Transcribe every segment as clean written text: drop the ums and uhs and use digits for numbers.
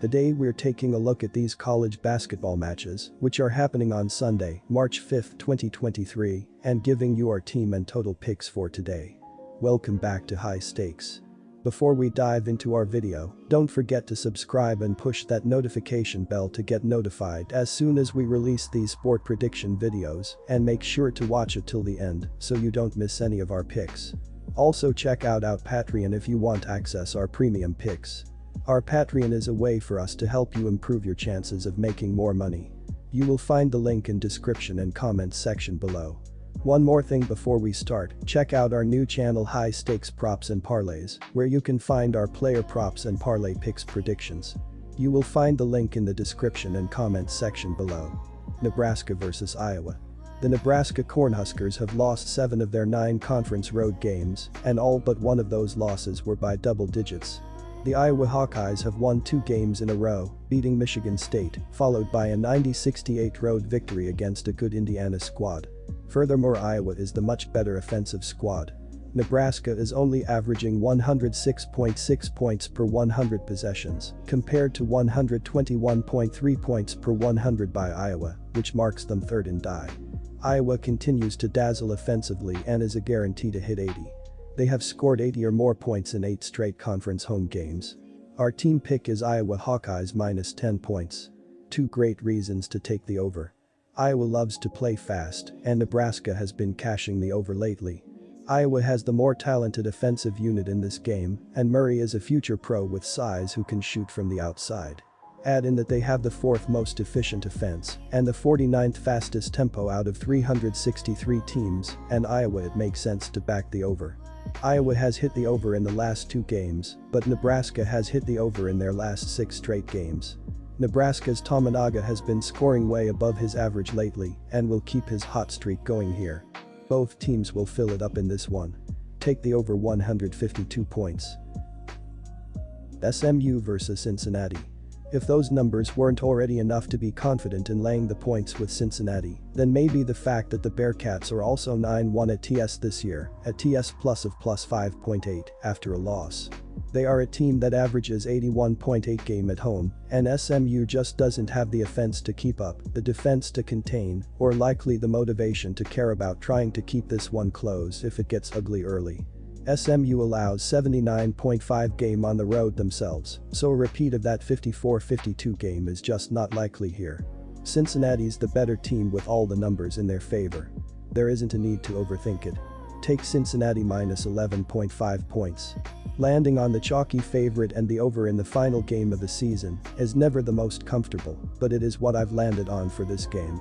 Today we're taking a look at these college basketball matches, which are happening on Sunday, March 5, 2023, and giving you our team and total picks for today. Welcome back to High Stakes. Before we dive into our video, don't forget to subscribe and push that notification bell to get notified as soon as we release these sport prediction videos, and make sure to watch it till the end so you don't miss any of our picks. Also check out our Patreon if you want access our premium picks. Our Patreon is a way for us to help you improve your chances of making more money. You will find the link in description and comments section below. One more thing before we start, check out our new channel High Stakes Props and Parlays, where you can find our player props and parlay picks predictions. You will find the link in the description and comments section below. Nebraska vs Iowa. The Nebraska Cornhuskers have lost 7 of their 9 conference road games, and all but one of those losses were by double digits. The Iowa Hawkeyes have won 2 games in a row, beating Michigan State, followed by a 90-68 road victory against a good Indiana squad. Furthermore, Iowa is the much better offensive squad. Nebraska is only averaging 106.6 points per 100 possessions, compared to 121.3 points per 100 by Iowa, which marks them third in die. Iowa continues to dazzle offensively and is a guarantee to hit 80. They have scored 80 or more points in 8 straight conference home games. Our team pick is Iowa Hawkeyes minus 10 points. 2 great reasons to take the over. Iowa loves to play fast, and Nebraska has been cashing the over lately. Iowa has the more talented offensive unit in this game, and Murray is a future pro with size who can shoot from the outside. Add in that they have the 4th most efficient offense and the 49th fastest tempo out of 363 teams, and Iowa it makes sense to back the over. Iowa has hit the over in the last 2 games, but Nebraska has hit the over in their last 6 straight games. Nebraska's Tominaga has been scoring way above his average lately and will keep his hot streak going here. Both teams will fill it up in this one. Take the over 152 points. SMU vs Cincinnati. If those numbers weren't already enough to be confident in laying the points with Cincinnati, then maybe the fact that the Bearcats are also 9-1 at TS this year, at TS plus of plus 5.8 after a loss. They are a team that averages 81.8 game at home, and SMU just doesn't have the offense to keep up, the defense to contain, or likely the motivation to care about trying to keep this one close if it gets ugly early. SMU allows 79.5 game on the road themselves, so a repeat of that 54-52 game is just not likely here. Cincinnati's the better team with all the numbers in their favor. There isn't a need to overthink it. Take Cincinnati minus 11.5 points. Landing on the chalky favorite and the over in the final game of the season is never the most comfortable, but it is what I've landed on for this game.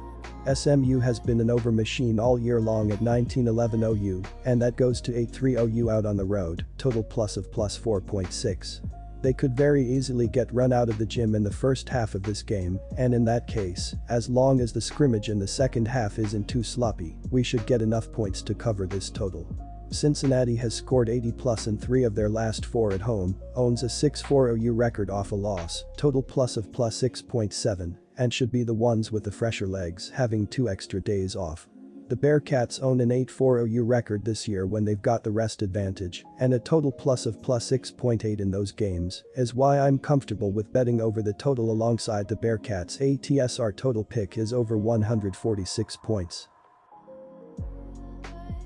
SMU has been an over machine all year long at 19-11 OU, and that goes to 8-3 OU out on the road, total plus of plus 4.6. They could very easily get run out of the gym in the first half of this game, and in that case, as long as the scrimmage in the second half isn't too sloppy, we should get enough points to cover this total. Cincinnati has scored 80 plus in 3 of their last 4 at home, owns a 6-4 OU record off a loss, total plus of plus 6.7, and should be the ones with the fresher legs having 2 extra days off. The Bearcats own an 8-4 OU record this year when they've got the rest advantage, and a total plus of plus 6.8 in those games is why I'm comfortable with betting over the total alongside the Bearcats. ATSR total pick is over 146 points.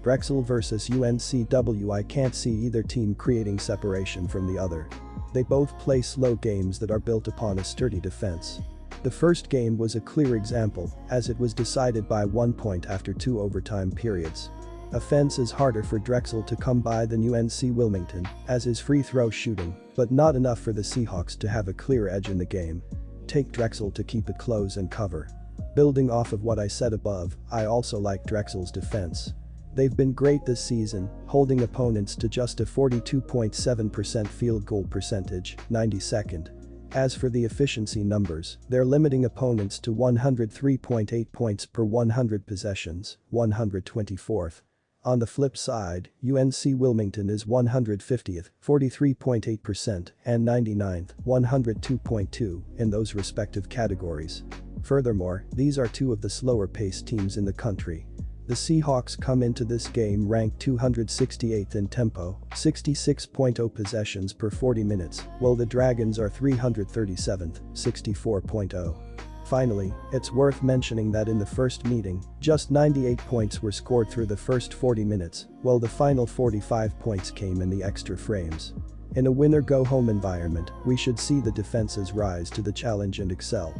Drexel vs UNCW. I can't see either team creating separation from the other. They both play slow games that are built upon a sturdy defense. The first game was a clear example, as it was decided by 1 point after 2 overtime periods. Offense is harder for Drexel to come by than UNC Wilmington, as is free throw shooting, but not enough for the Seahawks to have a clear edge in the game. Take Drexel to keep it close and cover. Building off of what I said above, I also like Drexel's defense. They've been great this season, holding opponents to just a 42.7% field goal percentage, 92nd. As for the efficiency numbers, they're limiting opponents to 103.8 points per 100 possessions, 124th. On the flip side, UNC Wilmington is 150th, 43.8%, and 99th, 102.2, in those respective categories. Furthermore, these are 2 of the slower-paced teams in the country. The Seahawks come into this game ranked 268th in tempo, 66.0 possessions per 40 minutes, while the Dragons are 337th, 64.0. Finally, it's worth mentioning that in the first meeting, just 98 points were scored through the first 40 minutes, while the final 45 points came in the extra frames. In a win-or-go-home environment, we should see the defenses rise to the challenge and excel.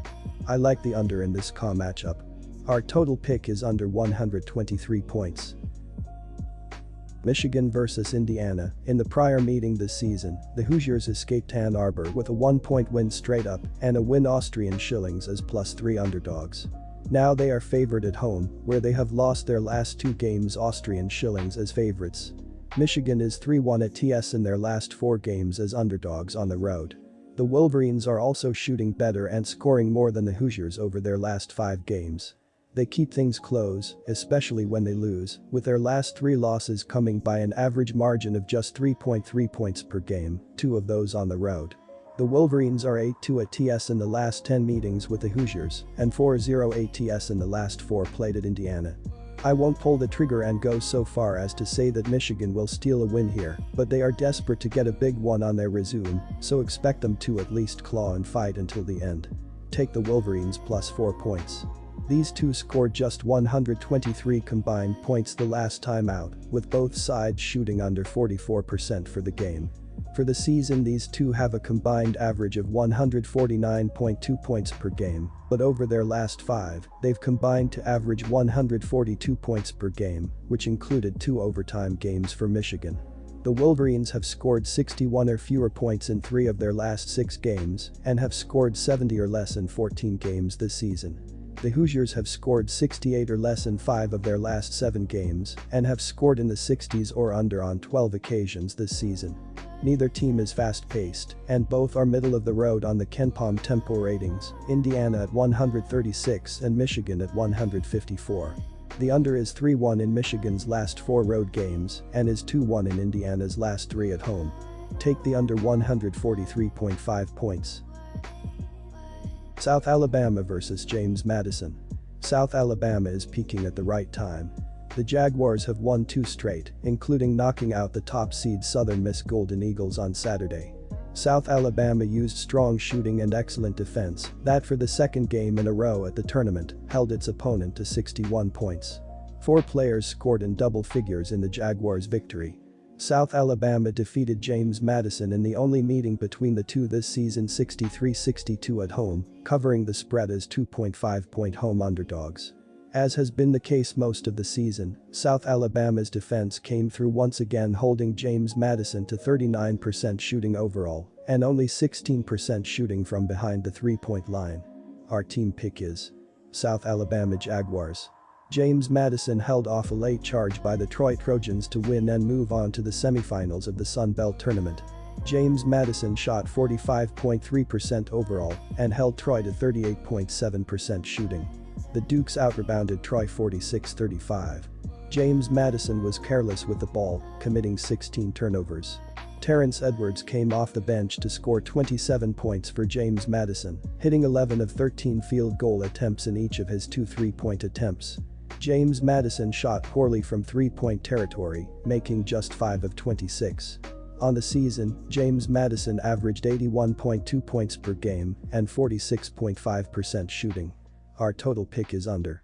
I like the under in this CAA matchup. Our total pick is under 123 points. Michigan vs Indiana. In the prior meeting this season, the Hoosiers escaped Ann Arbor with a 1-point win straight up and a win Austrian shillings as +3 underdogs. Now they are favored at home, where they have lost their last 2 games Austrian shillings as favorites. Michigan is 3-1 at TS in their last 4 games as underdogs on the road. The Wolverines are also shooting better and scoring more than the Hoosiers over their last 5 games. They keep things close, especially when they lose, with their last 3 losses coming by an average margin of just 3.3 points per game, 2 of those on the road. The Wolverines are 8-2 at TS in the last 10 meetings with the Hoosiers and 4-0 ATS in the last 4 played at Indiana. I won't pull the trigger and go so far as to say that Michigan will steal a win here, but they are desperate to get a big one on their resume, so expect them to at least claw and fight until the end. Take the Wolverines +4 points. These two scored just 123 combined points the last time out, with both sides shooting under 44% for the game. For the season, these two have a combined average of 149.2 points per game, but over their last 5, they've combined to average 142 points per game, which included 2 overtime games for Michigan. The Wolverines have scored 61 or fewer points in 3 of their last 6 games and have scored 70 or less in 14 games this season. The Hoosiers have scored 68 or less in 5 of their last 7 games and have scored in the 60s or under on 12 occasions this season. Neither team is fast-paced, and both are middle of the road on the KenPom tempo ratings, Indiana at 136 and Michigan at 154. The under is 3-1 in Michigan's last 4 road games and is 2-1 in Indiana's last 3 at home. Take the under 143.5 points. South Alabama vs James Madison. South Alabama is peaking at the right time. The Jaguars have won 2 straight, including knocking out the top seed Southern Miss Golden Eagles on Saturday. South Alabama used strong shooting and excellent defense that for the second game in a row at the tournament held its opponent to 61 points. 4 players scored in double figures in the Jaguars' victory. South Alabama defeated James Madison in the only meeting between the two this season 63-62 at home, covering the spread as 2.5-point home underdogs. As has been the case most of the season, South Alabama's defense came through once again, holding James Madison to 39% shooting overall and only 16% shooting from behind the 3-point line. Our team pick is South Alabama Jaguars. James Madison held off a late charge by the Troy Trojans to win and move on to the semifinals of the Sun Belt Tournament. James Madison shot 45.3% overall and held Troy to 38.7% shooting. The Dukes out-rebounded Troy 46-35. James Madison was careless with the ball, committing 16 turnovers. Terrence Edwards came off the bench to score 27 points for James Madison, hitting 11 of 13 field goal attempts in each of his 2 3-point attempts. James Madison shot poorly from 3-point territory, making just 5 of 26. On the season, James Madison averaged 81.2 points per game and 46.5% shooting. Our total pick is under.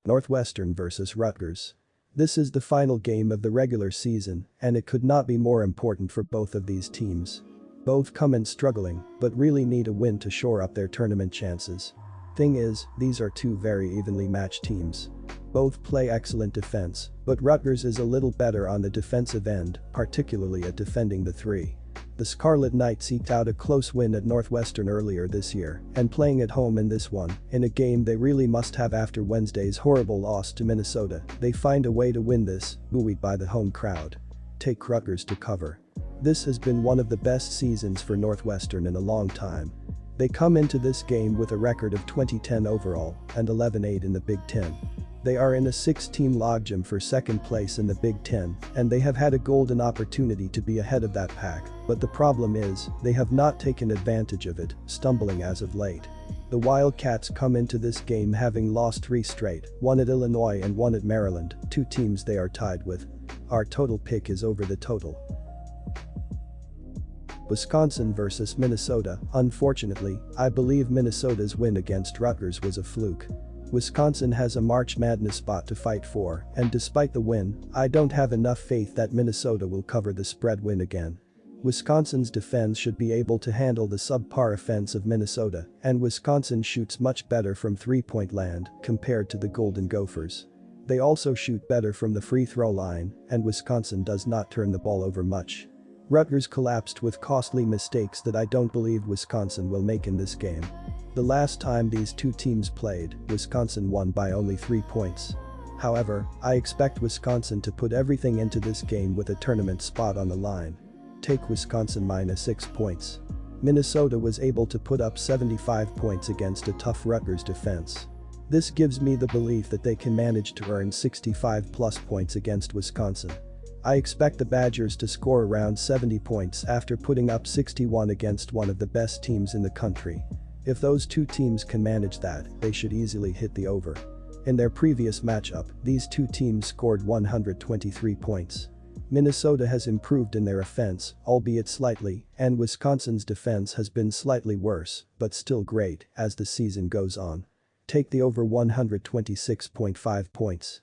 Northwestern vs Rutgers. This is the final game of the regular season, and it could not be more important for both of these teams. Both come in struggling, but really need a win to shore up their tournament chances. Thing is, these are 2 very evenly matched teams. Both play excellent defense, but Rutgers is a little better on the defensive end, particularly at defending the 3. The Scarlet Knights eked out a close win at Northwestern earlier this year, and playing at home in this one, in a game they really must have after Wednesday's horrible loss to Minnesota, they find a way to win this, buoyed by the home crowd. Take Rutgers to cover. This has been one of the best seasons for Northwestern in a long time. They come into this game with a record of 20-10 overall and 11-8 in the Big Ten. They are in a 6-team logjam for second place in the Big Ten, and they have had a golden opportunity to be ahead of that pack, but the problem is, they have not taken advantage of it, stumbling as of late. The Wildcats come into this game having lost 3 straight, one at Illinois and one at Maryland, 2 teams they are tied with. Our total pick is over the total. Wisconsin versus Minnesota. Unfortunately, I believe Minnesota's win against Rutgers was a fluke. Wisconsin has a March Madness spot to fight for, and despite the win, I don't have enough faith that Minnesota will cover the spread win again. Wisconsin's defense should be able to handle the subpar offense of Minnesota, and Wisconsin shoots much better from three-point land compared to the Golden Gophers. They also shoot better from the free throw line, and Wisconsin does not turn the ball over much. Rutgers collapsed with costly mistakes that I don't believe Wisconsin will make in this game. The last time these two teams played, Wisconsin won by only 3 points. However, I expect Wisconsin to put everything into this game with a tournament spot on the line. Take Wisconsin minus 6 points. Minnesota was able to put up 75 points against a tough Rutgers defense. This gives me the belief that they can manage to earn 65 plus points against Wisconsin. I expect the Badgers to score around 70 points after putting up 61 against one of the best teams in the country. If those two teams can manage that, they should easily hit the over. In their previous matchup, these two teams scored 123 points. Minnesota has improved in their offense, albeit slightly, and Wisconsin's defense has been slightly worse, but still great, as the season goes on. Take the over 126.5 points.